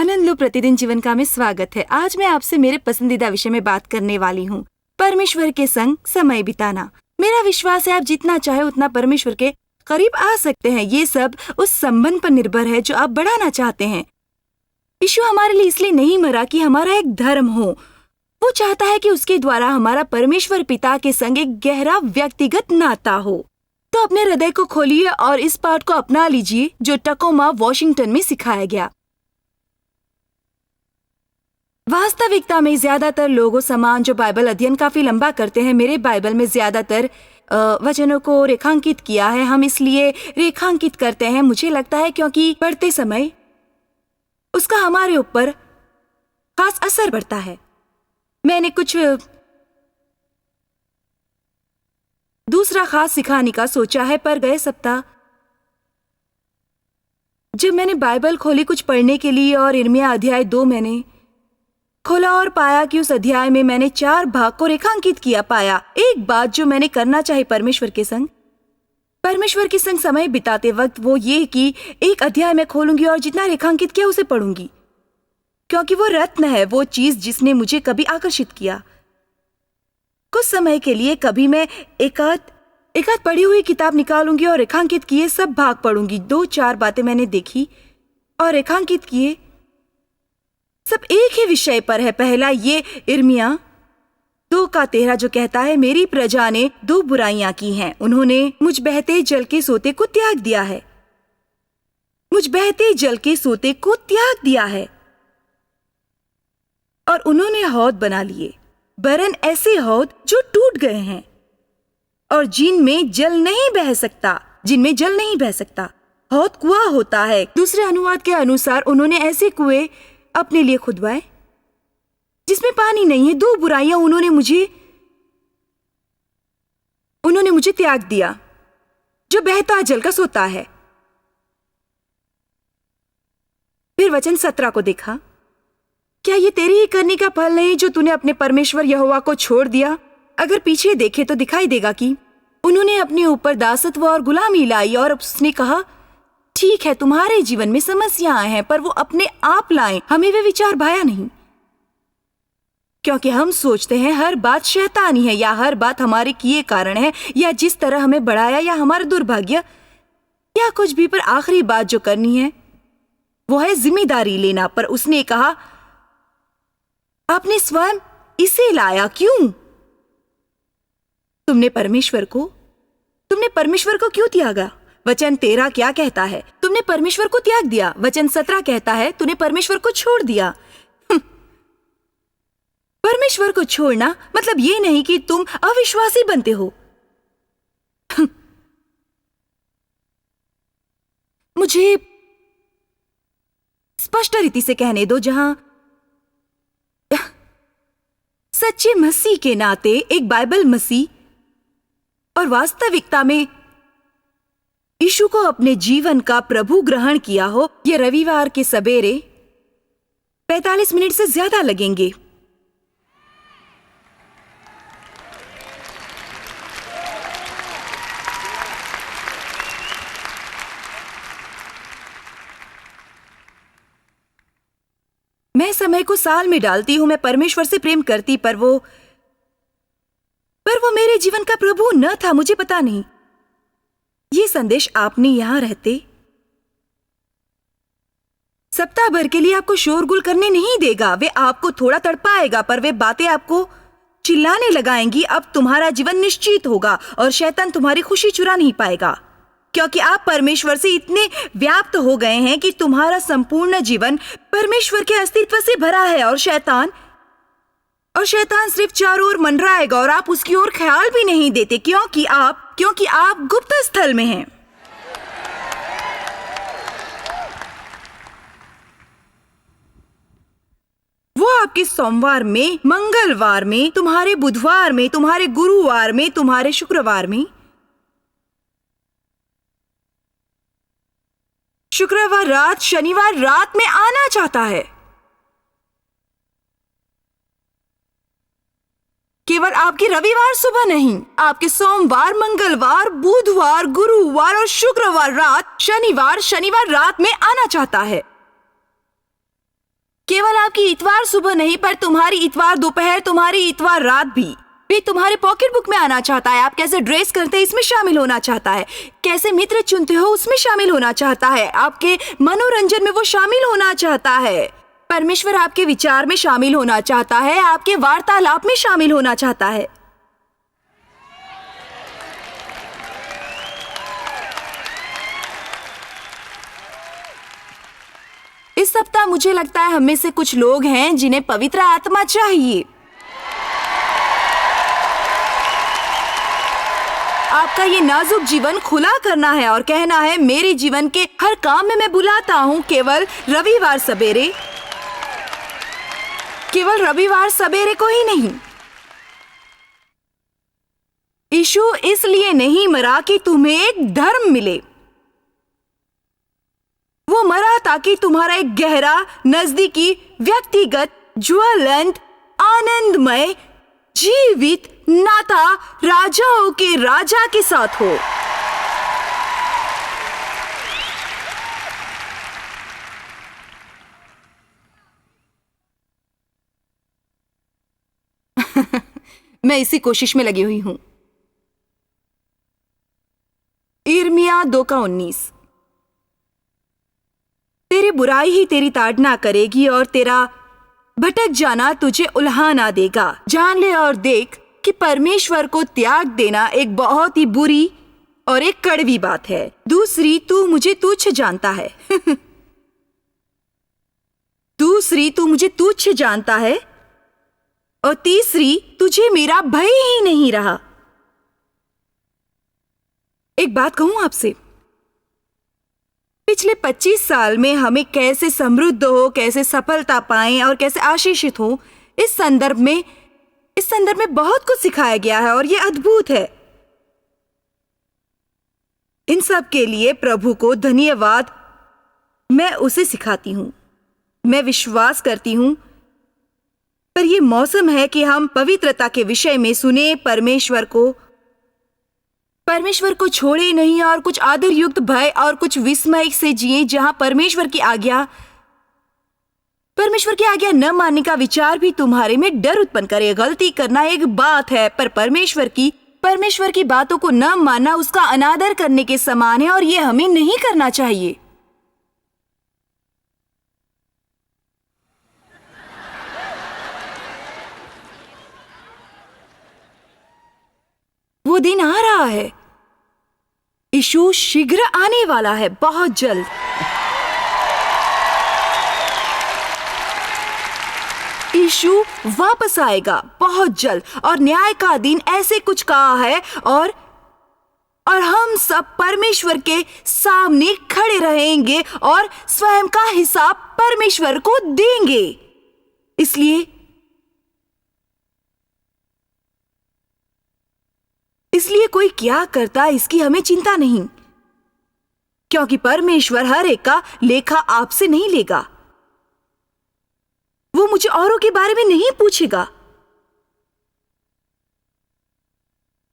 आनंद लो प्रतिदिन जीवन का में स्वागत है। आज मैं आपसे मेरे पसंदीदा विषय में बात करने वाली हूँ, परमेश्वर के संग समय बिताना। मेरा विश्वास है आप जितना चाहे उतना परमेश्वर के करीब आ सकते हैं। ये सब उस संबंध पर निर्भर है जो आप बढ़ाना चाहते हैं। यीशु हमारे लिए इसलिए नहीं मरा कि हमारा एक धर्म हो। वो चाहता है कि उसके द्वारा हमारा परमेश्वर पिता के संग एक गहरा व्यक्तिगत नाता हो। तो अपने हृदय को खोलिए और इस पाठ को अपना लीजिए जो टकोमा वॉशिंगटन में सिखाया गया। वास्तविकता में ज्यादातर लोगों समान जो बाइबल अध्ययन काफी लंबा करते हैं, मेरे बाइबल में ज्यादातर वचनों को रेखांकित किया है। हम इसलिए रेखांकित करते हैं, मुझे लगता है क्योंकि पढ़ते समय उसका हमारे ऊपर खास असर पड़ता है। मैंने कुछ दूसरा खास सिखाने का सोचा है, पर गए सप्ताह जब मैंने बाइबल खोली कुछ पढ़ने के लिए और यिर्मयाह अध्याय 2 मैंने खोला और पाया कि उस अध्याय में मैंने 4 भाग को रेखांकित किया। पाया एक बात जो मैंने करना चाहिए परमेश्वर के संग समय बिताते वक्त, वो ये कि एक अध्याय में खोलूंगी और जितना रेखांकित किया उसे पढ़ूंगी, क्योंकि वो रत्न है, वो चीज जिसने मुझे कभी आकर्षित किया। कुछ समय के लिए कभी मैं एकाध पढ़ी हुई किताब निकालूंगी और रेखांकित किए सब भाग पढ़ूंगी। 2-4 बातें मैंने देखी और रेखांकित किए, सब एक ही विषय पर है। पहला ये यिर्मयाह 2:13 जो कहता है, मेरी प्रजा ने 2 बुराइयां की हैं। उन्होंने मुझ बहते जल के सोते को त्याग दिया है। मुझ बहते जल के सोते को त्याग दिया है और उन्होंने हौद बना लिए, वरन ऐसे हौद जो टूट गए हैं और जिनमें जल नहीं बह सकता। हौद कुआं होता है। दूसरे अनुवाद के अनुसार उन्होंने ऐसे कुएं अपने लिए खुदवाए जिसमें पानी नहीं है। 2 बुराइयां उन्होंने मुझे त्याग दिया जो बहता जल का सोता है। फिर वचन 17 को देखा, क्या ये तेरी ही करने का फल नहीं जो तूने अपने परमेश्वर यहोवा को छोड़ दिया? अगर पीछे देखे तो दिखाई देगा कि उन्होंने अपने ऊपर दासत्व और गुलामी लाई और उसने कहा, ठीक है तुम्हारे जीवन में समस्याएं हैं, पर वो अपने आप लाएं, हमें वे विचार भाया नहीं। क्योंकि हम सोचते हैं हर बात शैतानी है, या हर बात हमारे किए कारण है, या जिस तरह हमें बढ़ाया, या हमारा दुर्भाग्य, या कुछ भी। पर आखिरी बात जो करनी है वो है जिम्मेदारी लेना। पर उसने कहा, आपने स्वयं इसे लाया क्यों? तुमने परमेश्वर को क्यों त्यागा? वचन 13 क्या कहता है? तुमने परमेश्वर को त्याग दिया। वचन 17 कहता है, तूने परमेश्वर को छोड़ दिया। परमेश्वर को छोड़ना मतलब ये नहीं कि तुम अविश्वासी बनते हो। मुझे स्पष्ट रीति से कहने दो, जहां सच्चे मसीह के नाते एक बाइबल मसीह और वास्तविकता में यीशु को अपने जीवन का प्रभु ग्रहण किया हो, ये रविवार के सवेरे 45 मिनट से ज्यादा लगेंगे। मैं समय को साल में डालती हूं। मैं परमेश्वर से प्रेम करती, पर वो मेरे जीवन का प्रभु न था। मुझे पता नहीं, ये संदेश आपने यहां रहते सप्ताह भर के लिए आपको शोरगुल करने नहीं देगा। वे आपको थोड़ा तड़पाएगा, पर वे बातें आपको चिल्लाने लगाएंगी। अब तुम्हारा जीवन निश्चित होगा और शैतान तुम्हारी खुशी चुरा नहीं पाएगा, क्योंकि आप परमेश्वर से इतने व्याप्त हो गए हैं कि तुम्हारा संपूर्ण जीवन परमेश्वर के अस्तित्व से भरा है। और शैतान सिर्फ चारों ओर मंडराएगा और आप उसकी ओर ख्याल भी नहीं देते, क्योंकि आप गुप्त स्थल में हैं। वो आपके सोमवार में, मंगलवार में, तुम्हारे बुधवार में, तुम्हारे गुरुवार में, तुम्हारे शुक्रवार में, शुक्रवार रात, शनिवार रात में आना चाहता है। केवल आपकी रविवार सुबह नहीं, आपके सोमवार, मंगलवार, बुधवार, गुरुवार और शुक्रवार रात, शनिवार रात में आना चाहता है। केवल आपकी इतवार सुबह नहीं, पर तुम्हारी इतवार दोपहर, तुम्हारी इतवार रात भी तुम्हारे पॉकेट बुक में आना चाहता है। आप कैसे ड्रेस करते हैं इसमें शामिल होना चाहता है, कैसे मित्र चुनते हो उसमें शामिल होना चाहता है, आपके मनोरंजन में वो शामिल होना चाहता है। परमेश्वर आपके विचार में शामिल होना चाहता है, आपके वार्तालाप में शामिल होना चाहता है। इस सप्ताह मुझे लगता है हम में से कुछ लोग हैं जिन्हें पवित्र आत्मा चाहिए। आपका ये नाजुक जीवन खुला करना है और कहना है, मेरे जीवन के हर काम में मैं बुलाता हूँ, केवल रविवार सवेरे को ही नहीं। यीशु इसलिए नहीं मरा कि तुम्हें एक धर्म मिले, वो मरा ताकि तुम्हारा एक गहरा, नजदीकी, व्यक्तिगत, ज्वलंत, आनंदमय, जीवित नाता राजाओं के राजा के साथ हो। मैं इसी कोशिश में लगी हुई हूं। यिर्मयाह 2:19। तेरी बुराई ही तेरी ताड़ना करेगी और तेरा भटक जाना तुझे उल्हाना देगा। जान ले और देख कि परमेश्वर को त्याग देना एक बहुत ही बुरी और एक कड़वी बात है। दूसरी, तू मुझे तुच्छ जानता है। और तीसरी, तुझे मेरा भय ही नहीं रहा। एक बात कहूं आपसे, पिछले 25 साल में हमें कैसे समृद्ध हो, कैसे सफलता पाएं और कैसे आशीषित हो, इस संदर्भ में बहुत कुछ सिखाया गया है और यह अद्भुत है। इन सब के लिए प्रभु को धन्यवाद। मैं उसे सिखाती हूं, मैं विश्वास करती हूं, पर यह मौसम है कि हम पवित्रता के विषय में सुने, परमेश्वर को छोड़े नहीं और कुछ आदर युक्त भय और कुछ विस्मय से जिए, जहां परमेश्वर की आज्ञा न मानने का विचार भी तुम्हारे में डर उत्पन्न करे। गलती करना एक बात है, पर परमेश्वर की बातों को न मानना उसका अनादर करने के समान है और यह हमें नहीं करना चाहिए। वो दिन आ रहा है, यीशु शीघ्र आने वाला है, बहुत जल्द। यीशु वापस आएगा बहुत जल्द और न्याय का दिन ऐसे कुछ कहा है और हम सब परमेश्वर के सामने खड़े रहेंगे और स्वयं का हिसाब परमेश्वर को देंगे। इसलिए कोई क्या करता इसकी हमें चिंता नहीं, क्योंकि परमेश्वर हर एक का लेखा आपसे नहीं लेगा। वो मुझे औरों के बारे में नहीं पूछेगा।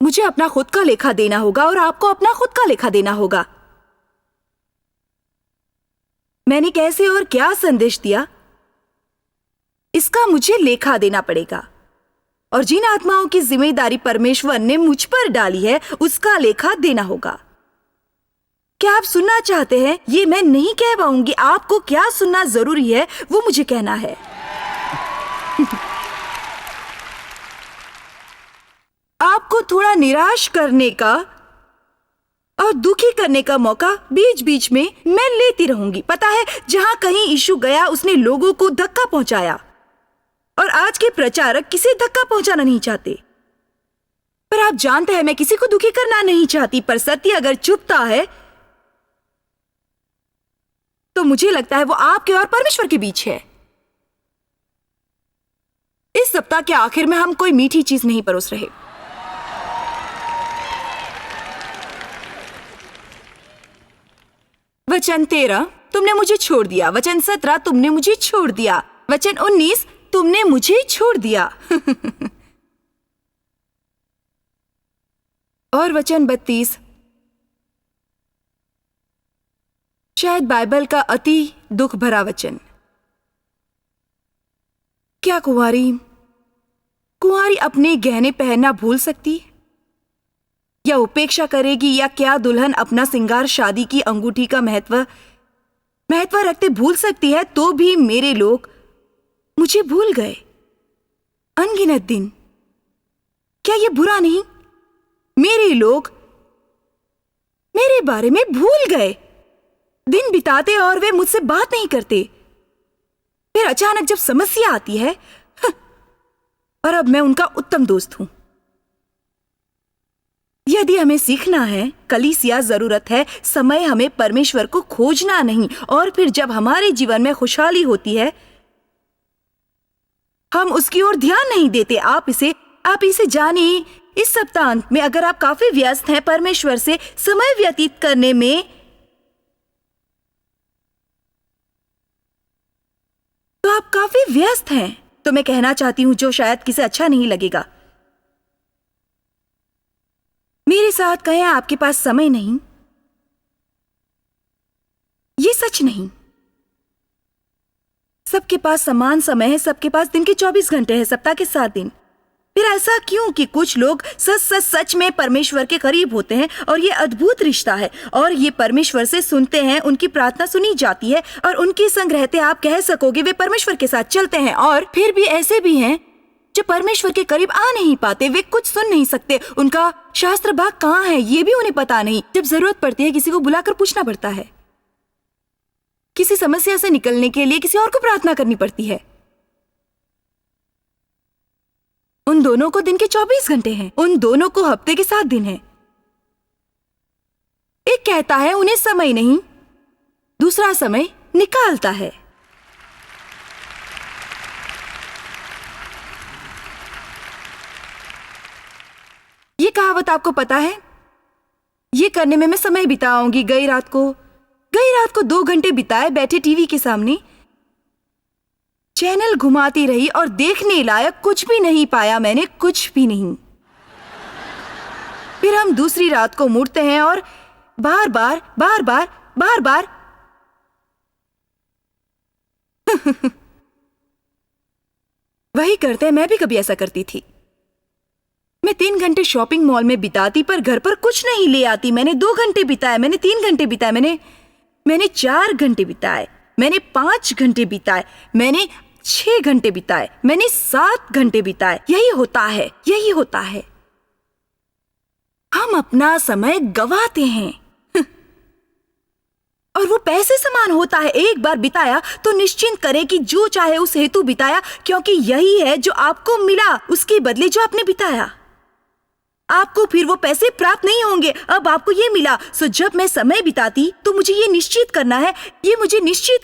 मुझे अपना खुद का लेखा देना होगा और आपको अपना खुद का लेखा देना होगा। मैंने कैसे और क्या संदेश दिया, इसका मुझे लेखा देना पड़ेगा। और जिन आत्माओं की जिम्मेदारी परमेश्वर ने मुझ पर डाली है, उसका लेखा देना होगा। क्या आप सुनना चाहते हैं? ये मैं नहीं कह पाऊंगी। आपको क्या सुनना जरूरी है वो मुझे कहना है। आपको थोड़ा निराश करने का और दुखी करने का मौका बीच बीच में मैं लेती रहूंगी। पता है, जहां कहीं यीशु गया उसने लोगों को धक्का पहुंचाया, और आज के प्रचारक किसी धक्का पहुंचाना नहीं चाहते। पर आप जानते हैं, मैं किसी को दुखी करना नहीं चाहती, पर सत्य अगर चुपता है तो मुझे लगता है वो आपके और परमेश्वर के बीच है। इस सप्ताह के आखिर में हम कोई मीठी चीज नहीं परोस रहे। वचन 13, तुमने मुझे छोड़ दिया। वचन 17, तुमने मुझे छोड़ दिया। वचन 19, तुमने मुझे छोड़ दिया। और वचन 32, शायद बाइबल का अति दुख भरा वचन, क्या कुंवारी कुंवारी अपने गहने पहनना भूल सकती या उपेक्षा करेगी, या क्या दुल्हन अपना सिंगार शादी की अंगूठी का महत्व रखते भूल सकती है? तो भी मेरे लोग मुझे भूल गए अनगिनत दिन। क्या ये बुरा नहीं? मेरे लोग मेरे बारे में भूल गए। दिन बिताते और वे मुझसे बात नहीं करते। फिर अचानक जब समस्या आती है, और अब मैं उनका उत्तम दोस्त हूं। यदि हमें सीखना है, कलीसिया जरूरत है, समय हमें परमेश्वर को खोजना नहीं। और फिर जब हमारे जीवन में खुशहाली होती है, हम उसकी ओर ध्यान नहीं देते। आप इसे जानिए, इस सप्ताहांत में अगर आप काफी व्यस्त हैं परमेश्वर से समय व्यतीत करने में, तो आप काफी व्यस्त हैं। तो मैं कहना चाहती हूं, जो शायद किसी अच्छा नहीं लगेगा, मेरे साथ कहें आपके पास समय नहीं। ये सच नहीं। सबके पास समान समय है, सबके पास दिन के 24 घंटे हैं, सप्ताह के 7 दिन। फिर ऐसा क्यों कि कुछ लोग सच में परमेश्वर के करीब होते हैं और ये अद्भुत रिश्ता है, और ये परमेश्वर से सुनते हैं, उनकी प्रार्थना सुनी जाती है, और उनके संग रहते आप कह सकोगे वे परमेश्वर के साथ चलते हैं। और फिर भी ऐसे भी हैं जो परमेश्वर के करीब आ नहीं पाते, वे कुछ सुन नहीं सकते, उनका शास्त्र भाग कहाँ है ये भी उन्हें पता नहीं। जब जरूरत पड़ती है किसी को बुलाकर पूछना पड़ता है, किसी समस्या से निकलने के लिए किसी और को प्रार्थना करनी पड़ती है। उन दोनों को दिन के 24 घंटे हैं, उन दोनों को हफ्ते के 7 दिन हैं। एक कहता है उन्हें समय नहीं, दूसरा समय निकालता है। ये कहावत आपको पता है? ये करने में मैं समय बिताऊंगी। गई रात को 2 घंटे बिताए बैठे टीवी के सामने, चैनल घुमाती रही और देखने लायक कुछ भी नहीं पाया मैंने, कुछ भी नहीं। फिर हम दूसरी रात को मुड़ते हैं और बार बार वही करते हैं। मैं भी कभी ऐसा करती थी। मैं 3 घंटे शॉपिंग मॉल में बिताती, पर घर पर कुछ नहीं ले आती। मैंने 2 घंटे बिताए, मैंने 3 घंटे बिताए, मैंने 4 घंटे बिताए, मैंने 5 घंटे बिताए, मैंने 6 घंटे बिताए, मैंने 7 घंटे बिताए। यही होता है। हम अपना समय गवाते हैं और वो पैसे समान होता है। एक बार बिताया तो निश्चिंत करें कि जो चाहे उस हेतु बिताया, क्योंकि यही है जो आपको मिला उसके बदले जो आपने बिताया। आपको फिर वो पैसे प्राप्त नहीं होंगे। अब आपको ये मिला, सो जब मैं समय बिताती तो मुझे ये निश्चित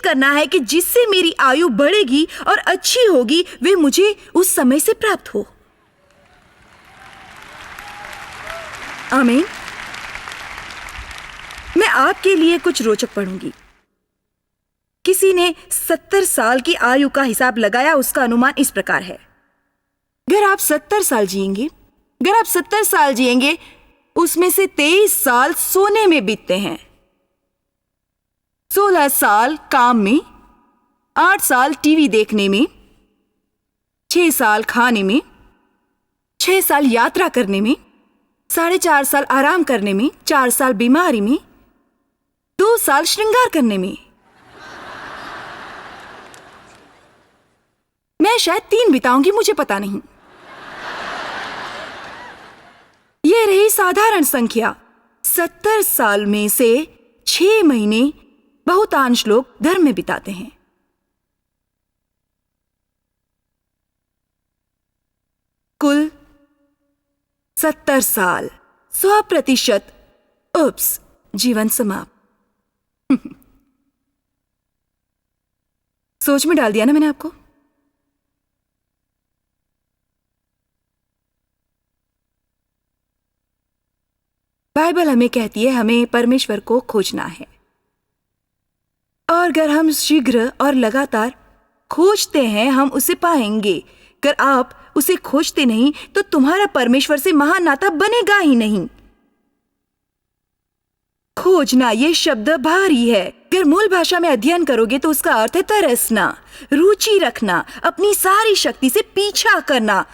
करना है कि जिससे मेरी आयु बढ़ेगी और अच्छी होगी, वे मुझे उस समय से प्राप्त हो। आमीन। मैं आपके लिए कुछ रोचक पढ़ूंगी। किसी ने 70 साल की आयु का हिसाब लगाया। उसका अनुमान इस प्रकार है, अगर आप 70 साल जिएंगे, उसमें से 23 साल सोने में बीतते हैं, 16 साल काम में, 8 साल टीवी देखने में, 6 साल खाने में, 6 साल यात्रा करने में, 4.5 साल आराम करने में, 4 साल बीमारी में, 2 साल श्रृंगार करने में। मैं शायद 3 बिताऊंगी, मुझे पता नहीं। ये रही साधारण संख्या। 70 साल में से 6 महीने बहुतांश लोग धर्म में बिताते हैं। कुल 70 साल, 100%। उप्स, जीवन समाप्त। सोच में डाल दिया ना मैंने आपको। बाइबल हमें कहती है हमें परमेश्वर को खोजना है, और अगर हम शीघ्र और लगातार खोजते हैं हम उसे पाएंगे। अगर आप उसे खोजते नहीं तो तुम्हारा परमेश्वर से महान नाता बनेगा ही नहीं। खोजना, ये शब्द भारी है। अगर मूल भाषा में अध्ययन करोगे तो उसका अर्थ है तरसना, रुचि रखना, अपनी सारी शक्ति से पीछा करना।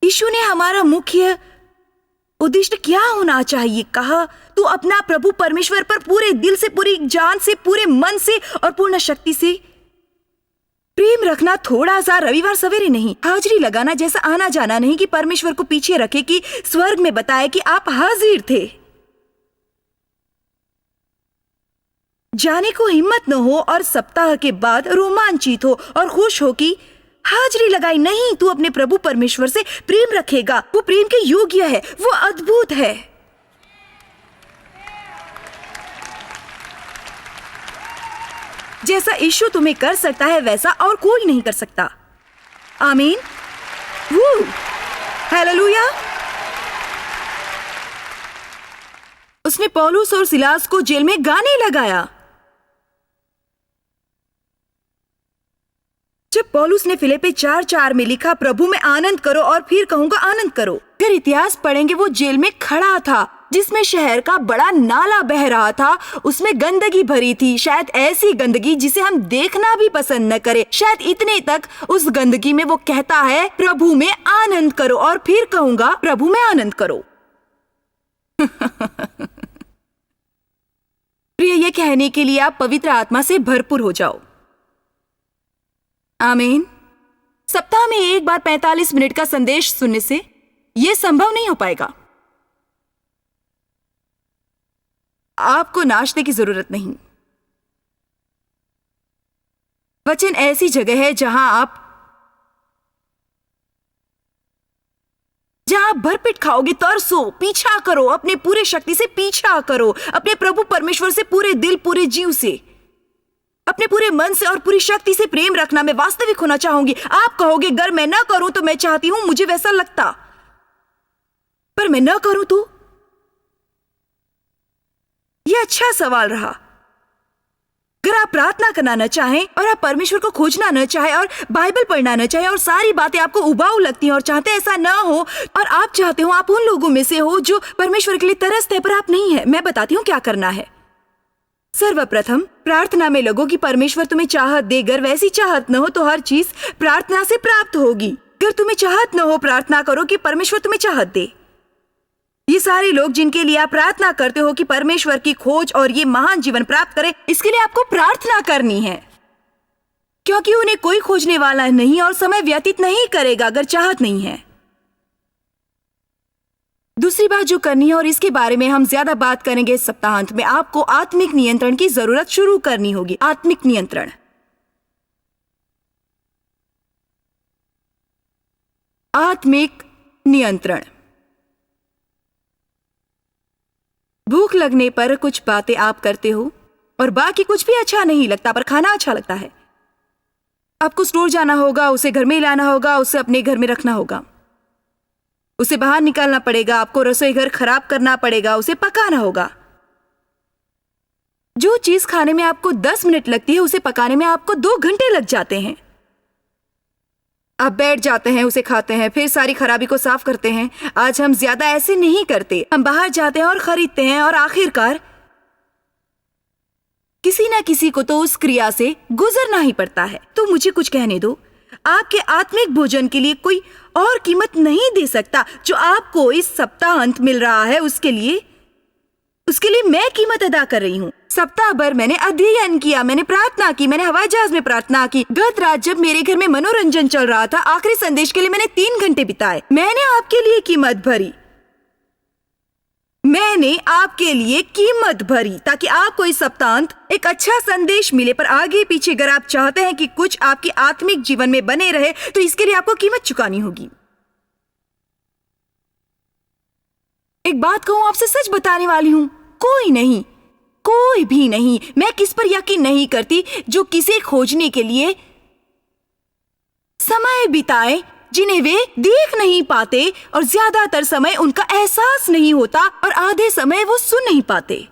यीशु ने हमारा मुख्य उद्देश्य क्या होना चाहिए कहा, तू अपना प्रभु परमेश्वर पर पूरे दिल से, पूरी जान से, पूरे मन से और पूर्ण शक्ति से प्रेम रखना। थोड़ा सा रविवार सवेरे नहीं, हाजिरी लगाना जैसा आना जाना नहीं कि परमेश्वर को पीछे रखे कि स्वर्ग में बताए कि आप हाजिर थे। जाने को हिम्मत न हो और सप्ताह के बाद रोमांचित हो और खुश हो कि हाजिरी लगाई। नहीं, तू अपने प्रभु परमेश्वर से प्रेम रखेगा। वो प्रेम के योग्य है, वो अद्भुत है। जैसा यीशु तुम्हें कर सकता है वैसा और कोई नहीं कर सकता। आमीन। हालेलुया। उसने पौलुस और सिलास को जेल में गाने लगाया। जब पौलुस ने फिलिप्पी 4:4 में लिखा, प्रभु में आनंद करो, और फिर कहूंगा आनंद करो। अगर इतिहास पढ़ेंगे, वो जेल में खड़ा था जिसमें शहर का बड़ा नाला बह रहा था। उसमें गंदगी भरी थी, शायद ऐसी गंदगी जिसे हम देखना भी पसंद न करें। शायद इतने तक उस गंदगी में वो कहता है, प्रभु में आनंद करो, और फिर कहूंगा प्रभु में आनंद करो। प्रिय, ये कहने के लिए आप पवित्र आत्मा से भरपूर हो जाओ। आमीन। सप्ताह में एक बार 45 मिनट का संदेश सुनने से यह संभव नहीं हो पाएगा। आपको नाश्ते की जरूरत नहीं। वचन ऐसी जगह है जहां आप भरपेट खाओगे। तरसो, पीछा करो, अपने पूरे शक्ति से पीछा करो, अपने प्रभु परमेश्वर से पूरे दिल, पूरे जीव से, अपने पूरे मन से और पूरी शक्ति से प्रेम रखना। मैं वास्तविक होना चाहूंगी। आप कहोगे, अगर मैं ना करूं तो मैं चाहती हूं, मुझे वैसा लगता, पर मैं ना करूं तो? यह अच्छा सवाल रहा। अगर आप प्रार्थना करना न चाहें और आप परमेश्वर को खोजना न चाहें और बाइबल पढ़ना न चाहें और सारी बातें आपको उबाऊ लगती हैं और चाहते ऐसा ना हो, और आप चाहते हो आप उन लोगों में से हो जो परमेश्वर के लिए तरसते हैं पर आप नहीं है, मैं बताती हूँ क्या करना है। सर्वप्रथम प्रार्थना में लगो कि परमेश्वर तुम्हें चाहत दे। अगर वैसी चाहत न हो तो हर चीज प्रार्थना से प्राप्त होगी। अगर तुम्हें चाहत न हो, प्रार्थना करो कि परमेश्वर तुम्हें चाहत दे। ये सारे लोग जिनके लिए आप प्रार्थना करते हो कि परमेश्वर की खोज और ये महान जीवन प्राप्त करें, इसके लिए आपको प्रार्थना करनी है, क्योंकि उन्हें कोई खोजने वाला नहीं और समय व्यतीत नहीं करेगा अगर चाहत नहीं है। दूसरी बात जो करनी है, और इसके बारे में हम ज्यादा बात करेंगे इस सप्ताहांत में, आपको आत्मिक नियंत्रण की जरूरत शुरू करनी होगी। आत्मिक नियंत्रण। आत्मिक नियंत्रण। भूख लगने पर कुछ बातें आप करते हो और बाकी कुछ भी अच्छा नहीं लगता, पर खाना अच्छा लगता है। आपको स्टोर जाना होगा, उसे घर में लाना होगा, उसे अपने घर में रखना होगा, उसे बाहर निकालना पड़ेगा, आपको रसोई घर खराब करना पड़ेगा, उसे पकाना होगा। जो चीज खाने में आपको 10 मिनट लगती है, उसे पकाने में आपको 2 घंटे लग जाते हैं। आप बैठ जाते हैं, उसे खाते हैं, फिर सारी खराबी को साफ करते हैं। आज हम ज्यादा ऐसे नहीं करते। हम बाहर जाते हैं और खरीदते हैं, और आखिरकार किसी ना किसी को तो उस क्रिया से गुजरना ही पड़ता है। तो मुझे कुछ कहने दो, आपके आत्मिक भोजन के लिए कोई और कीमत नहीं दे सकता। जो आपको इस सप्ताह अंत मिल रहा है, उसके लिए मैं कीमत अदा कर रही हूँ। सप्ताह भर मैंने अध्ययन किया, मैंने प्रार्थना की, मैंने हवाई जहाज में प्रार्थना की। गत रात जब मेरे घर में मनोरंजन चल रहा था, आखिरी संदेश के लिए मैंने 3 घंटे बिताए। मैंने आपके लिए कीमत भरी। मैंने आपके लिए कीमत भरी ताकि आपको इस सप्ताहांत एक अच्छा संदेश मिले। पर आगे पीछे अगर आप चाहते हैं कि कुछ आपके आत्मिक जीवन में बने रहे, तो इसके लिए आपको कीमत चुकानी होगी। एक बात कहूं, आपसे सच बताने वाली हूं, कोई भी नहीं, मैं किस पर यकीन नहीं करती जो किसे खोजने के लिए समय बिताए जिन्हें वे देख नहीं पाते, और ज्यादातर समय उनका एहसास नहीं होता, और आधे समय वो सुन नहीं पाते।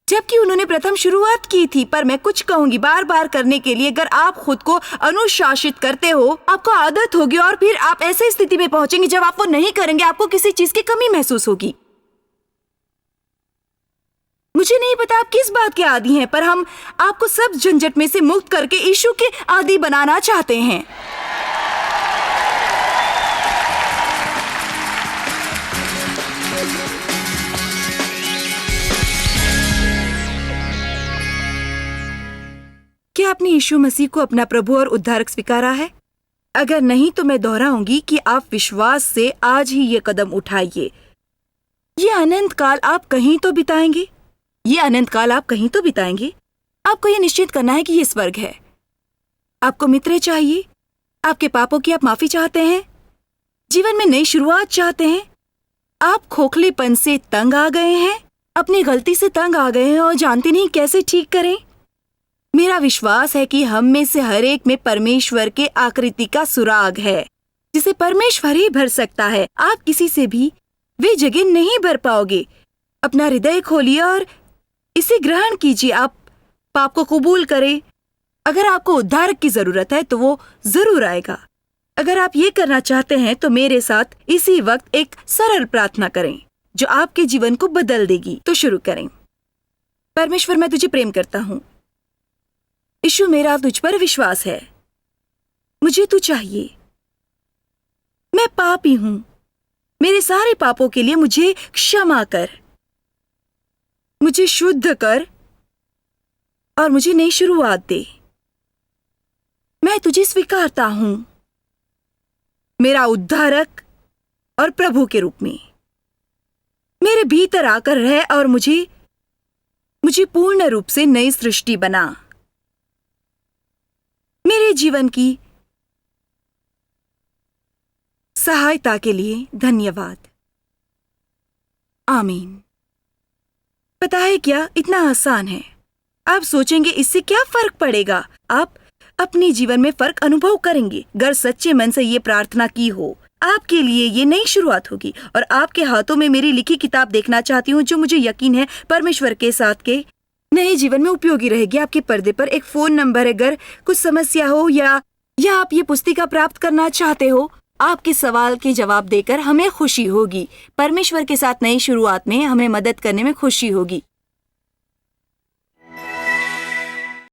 जबकि उन्होंने प्रथम शुरुआत की थी। पर मैं कुछ कहूंगी, बार बार करने के लिए अगर आप खुद को अनुशासित करते हो, आपको आदत होगी, और फिर आप ऐसी स्थिति में पहुंचेंगे जब आप वो नहीं करेंगे, आपको किसी चीज की कमी महसूस होगी। मुझे नहीं पता आप किस बात के आदी हैं, पर हम आपको सब झंझट में से मुक्त करके यीशु के आदी बनाना चाहते हैं। क्या आपने यीशु मसीह को अपना प्रभु और उद्धारक स्वीकारा है? अगर नहीं तो मैं दोहराऊंगी कि आप विश्वास से आज ही ये कदम उठाइए। ये अनंत काल आप कहीं तो बिताएंगे। आपको ये निश्चित करना है कि ये स्वर्ग है। आपको मित्र चाहिए, आपके पापों की आप माफी चाहते हैं, जीवन में नई शुरुआत चाहते हैं, आप खोखलेपन से तंग आ गए हैं, अपनी गलती से तंग आ गए हैं और जानते नहीं कैसे ठीक करें। मेरा विश्वास है कि हम में से हर एक में परमेश्वर के आकृति का सुराग है, जिसे परमेश्वर ही भर सकता है। आप किसी से भी वे जगह नहीं भर पाओगे। अपना हृदय खोलिए और इसे ग्रहण कीजिए। आप पाप को कबूल करें। अगर आपको उद्धारक की जरूरत है तो वो जरूर आएगा। अगर आप ये करना चाहते हैं तो मेरे साथ इसी वक्त एक सरल प्रार्थना करें जो आपके जीवन को बदल देगी। तो शुरू करें। परमेश्वर, मैं तुझे प्रेम करता हूँ। यीशु, मेरा तुझ पर विश्वास है। मुझे तू चाहिए। मैं पापी हूं। मेरे सारे पापों के लिए मुझे क्षमा कर, मुझे शुद्ध कर और मुझे नई शुरुआत दे। मैं तुझे स्वीकारता हूं मेरा उद्धारक और प्रभु के रूप में। मेरे भीतर आकर रह और मुझे पूर्ण रूप से नई सृष्टि बना। मेरे जीवन की सहायता के लिए धन्यवाद। आमीन। पता है क्या, इतना आसान है। आप सोचेंगे इससे क्या फर्क पड़ेगा। आप अपने जीवन में फर्क अनुभव करेंगे। अगर सच्चे मन से ये प्रार्थना की हो, आपके लिए ये नई शुरुआत होगी। और आपके हाथों में मेरी लिखी किताब देखना चाहती हूँ, जो मुझे यकीन है परमेश्वर के साथ के नए जीवन में उपयोगी रहेगी। आपके पर्दे पर एक फोन नंबर है। अगर कुछ समस्या हो या आप ये पुस्तिका प्राप्त करना चाहते हो, आपके सवाल के जवाब देकर हमें खुशी होगी। परमेश्वर के साथ नई शुरुआत में हमें मदद करने में खुशी होगी।